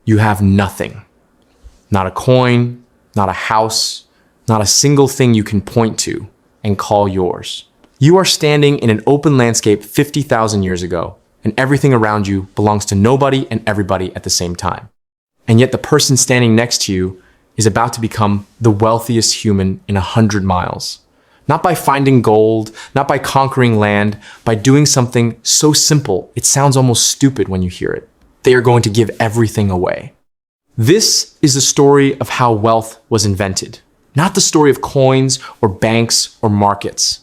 You have nothing. Not a coin, not a house, not a single thing you can point to and call yours. You are standing in an open landscape 50,000 years ago, and everything around you belongs to nobody and everybody at the same time. And yet the person standing next to you is about to become the wealthiest human in 100 miles. Not by finding gold, not by conquering land, by doing something so simple, it sounds almost stupid when you hear it. They are going to give everything away. This is the story of how wealth was invented, not the story of coins or banks or markets.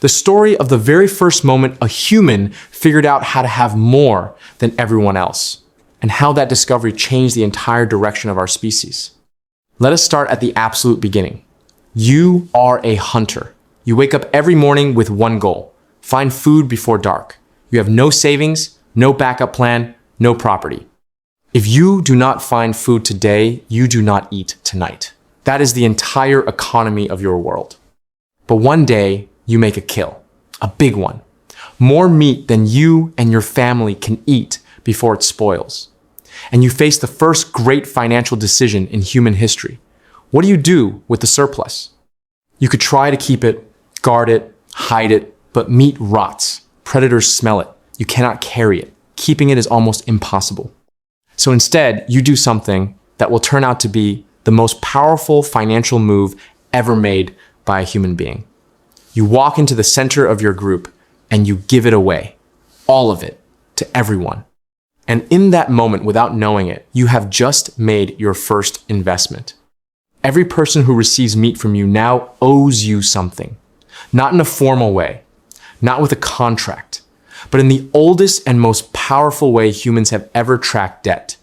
The story of the very first moment a human figured out how to have more than everyone else, and how that discovery changed the entire direction of our species. Let us start at the absolute beginning. You are a hunter. You wake up every morning with one goal: find food before dark. You have no savings, no backup plan, no property. If you do not find food today, you do not eat tonight. That is the entire economy of your world. But one day, you make a kill, a big one. More meat than you and your family can eat before it spoils. And you face the first great financial decision in human history. What do you do with the surplus? You could try to keep it, guard it, hide it, but meat rots. Predators smell it. You cannot carry it. Keeping it is almost impossible. So instead, you do something that will turn out to be the most powerful financial move ever made by a human being. You walk into the center of your group and you give it away, all of it, to everyone. And in that moment, without knowing it, you have just made your first investment. Every person who receives meat from you now owes you something, not in a formal way, not with a contract, but in the oldest and most powerful way humans have ever tracked debt.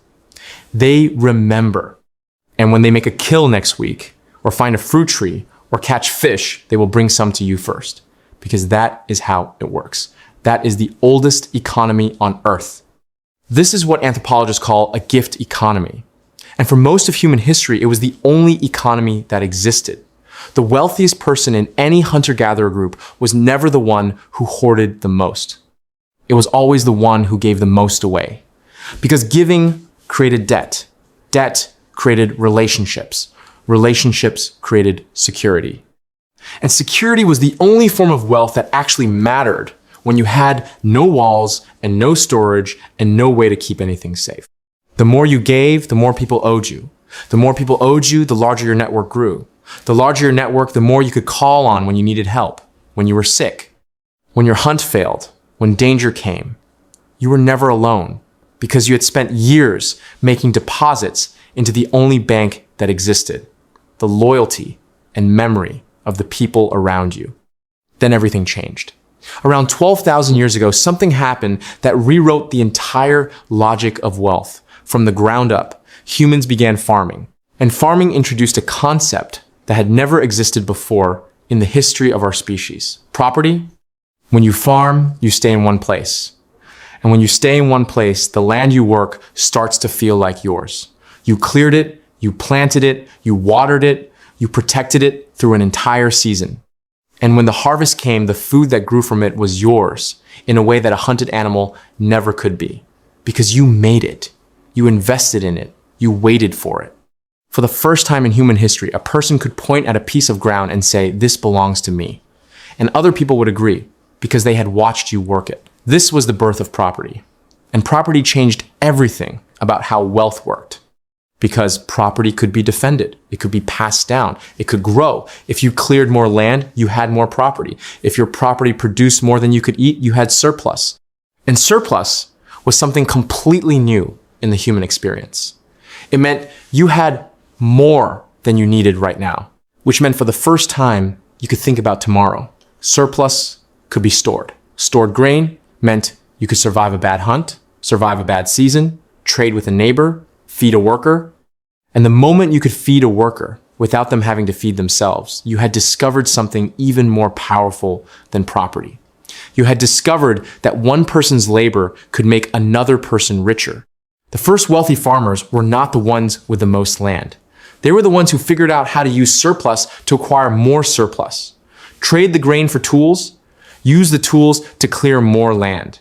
They remember. And when they make a kill next week, or find a fruit tree, or catch fish, they will bring some to you first, because that is how it works. That is the oldest economy on Earth. This is what anthropologists call a gift economy. And for most of human history, it was the only economy that existed. The wealthiest person in any hunter-gatherer group was never the one who hoarded the most. It was always the one who gave the most away. Because giving created debt. Debt created relationships. Relationships created security. And security was the only form of wealth that actually mattered when you had no walls and no storage and no way to keep anything safe. The more you gave, the more people owed you. The more people owed you, the larger your network grew. The larger your network, the more you could call on when you needed help, when you were sick, when your hunt failed, when danger came. You were never alone because you had spent years making deposits into the only bank that existed, the loyalty and memory of the people around you. Then everything changed. Around 12,000 years ago, something happened that rewrote the entire logic of wealth. From the ground up, humans began farming. And farming introduced a concept that had never existed before in the history of our species. Property. When you farm, you stay in one place. And when you stay in one place, the land you work starts to feel like yours. You cleared it, you planted it, you watered it, you protected it through an entire season. And when the harvest came, the food that grew from it was yours in a way that a hunted animal never could be. Because you made it. You invested in it. You waited for it. For the first time in human history, a person could point at a piece of ground and say, "This belongs to me." And other people would agree because they had watched you work it. This was the birth of property. And property changed everything about how wealth worked. Because property could be defended. It could be passed down. It could grow. If you cleared more land, you had more property. If your property produced more than you could eat, you had surplus. And surplus was something completely new in the human experience. It meant you had more than you needed right now, which meant for the first time, you could think about tomorrow. Surplus could be stored. Stored grain meant you could survive a bad hunt, survive a bad season, trade with a neighbor, feed a worker. And the moment you could feed a worker without them having to feed themselves, you had discovered something even more powerful than property. You had discovered that one person's labor could make another person richer. The first wealthy farmers were not the ones with the most land. They were the ones who figured out how to use surplus to acquire more surplus. Trade the grain for tools, use the tools to clear more land,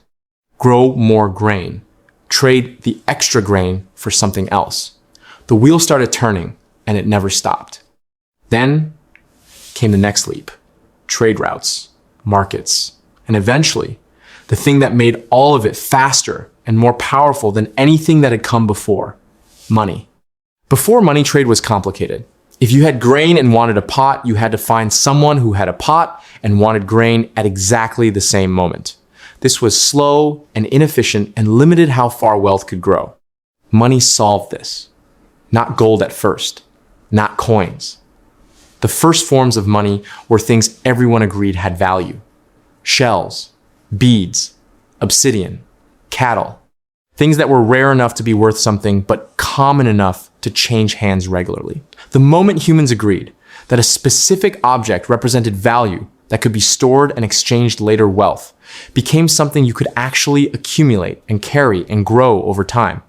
grow more grain, trade the extra grain for something else. The wheel started turning, and it never stopped. Then came the next leap: trade routes, markets, and eventually, the thing that made all of it faster and more powerful than anything that had come before: money. Before, money trade was complicated. If you had grain and wanted a pot, you had to find someone who had a pot and wanted grain at exactly the same moment. This was slow and inefficient and limited how far wealth could grow. Money solved this. Not gold at first, not coins. The first forms of money were things everyone agreed had value: shells, beads, obsidian, cattle. Things that were rare enough to be worth something, but common enough to change hands regularly. The moment humans agreed that a specific object represented value that could be stored and exchanged later, wealth became something you could actually accumulate and carry and grow over time.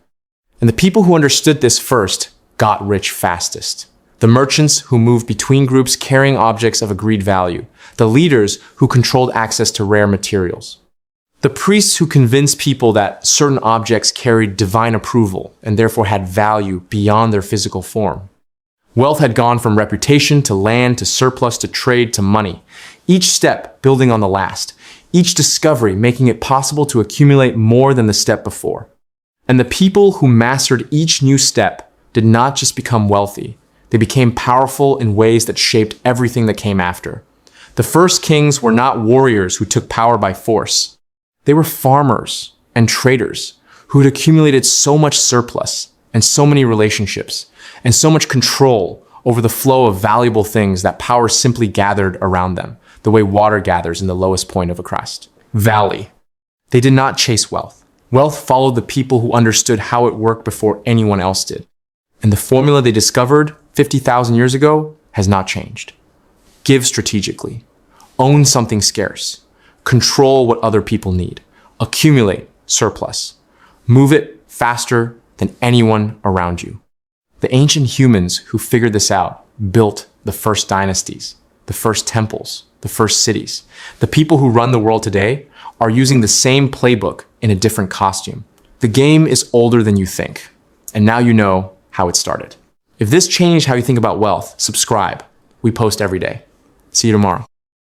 And the people who understood this first got rich fastest. The merchants who moved between groups carrying objects of agreed value. The leaders who controlled access to rare materials. The priests who convinced people that certain objects carried divine approval and therefore had value beyond their physical form. Wealth had gone from reputation to land to surplus to trade to money, each step building on the last, each discovery making it possible to accumulate more than the step before. And the people who mastered each new step did not just become wealthy, they became powerful in ways that shaped everything that came after. The first kings were not warriors who took power by force. They were farmers and traders who had accumulated so much surplus and so many relationships and so much control over the flow of valuable things that power simply gathered around them, the way water gathers in the lowest point of a crust. Valley. They did not chase wealth. Wealth followed the people who understood how it worked before anyone else did. And the formula they discovered 50,000 years ago has not changed. Give strategically. Own something scarce. Control what other people need. Accumulate surplus. Move it faster than anyone around you. The ancient humans who figured this out built the first dynasties, the first temples, the first cities. The people who run the world today are using the same playbook in a different costume. The game is older than you think, and now you know how it started. If this changed how you think about wealth, subscribe. We post every day. See you tomorrow.